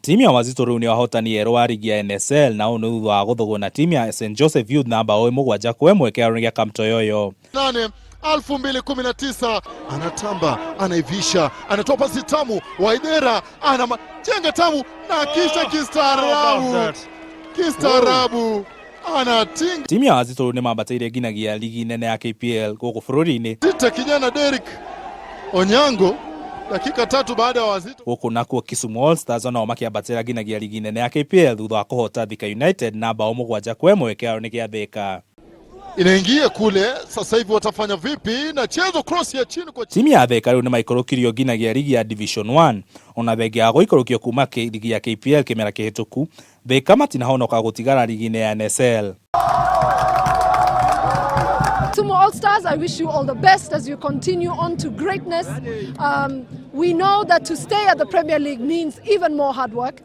Timu ya Wazito rĩu nĩ wahotani erũ wa rigi ya NSL na ũũ thutha wa gũthogwo na timu ya St Joseph Youth na bao 7-1 kĩharo-inĩ gĩa Kamtoyoyo. 2019 anatamba, anaivisha, anatoa pasi tamu, Waidera anajenga tamu na kisha kistaarabu anatinga. Timu ya Wazito rĩu nĩ mambatĩire nginyagia ligi nene ya KPL gũkũ bũrũri-inĩ. Kijana Derek Onyango dakika 3 baada ya Wazito. Gũkũ nakuo Kisumu All Stars nao makĩambatĩra nginyagia ligi nene ya KPL thutha wa kũhota Thika United na bao 7-1 kĩharo-inĩ gĩa Thika. Inaingia kule, sasa hivi watafanya vipi? Na chezo cross ya chini kwa timu ya Thika rĩu nĩ maikũrũkirio nginyagia ligi ya Division 1 ona thengia ya gũikũrũkio kuma ligi ya KPL kĩmera kĩhĩtũku. Thika matinahonoka gũtigara ligi-inĩ ya NSL. Kisumu All Stars, I wish you all the best as you continue on to greatness. We know that to stay at the Premier League means even more hard work.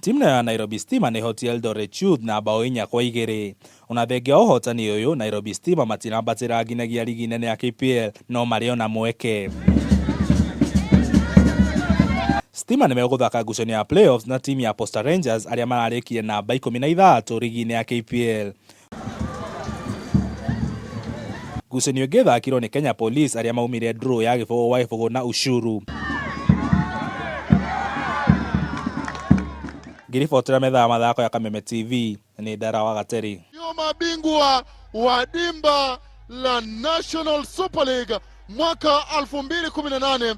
Timu ya Nairobi Stima nĩ hoti Eldoret Youth na bao 4-2. Ona thengia ya ũhotani ũyũ, Nairobi Stima matinambatĩra nginyagia ligi nene ya KPL no marĩ ona mweke. Stima nĩmegũthaka ngucanio ya playoffs na timu ya Posta Rangers arĩa mararĩkirie namba 13 ligi-inĩ ya KPL. Ngucanio ĩngĩ ĩthakirwo nĩ Kenya Police arĩa maumire draw ya 4-4 na Ushuru. Ngiribotera metha mathako ya Kameme TV ni Dara wa Gateri. Mabingwa wa dimba la National Super League mwaka 2018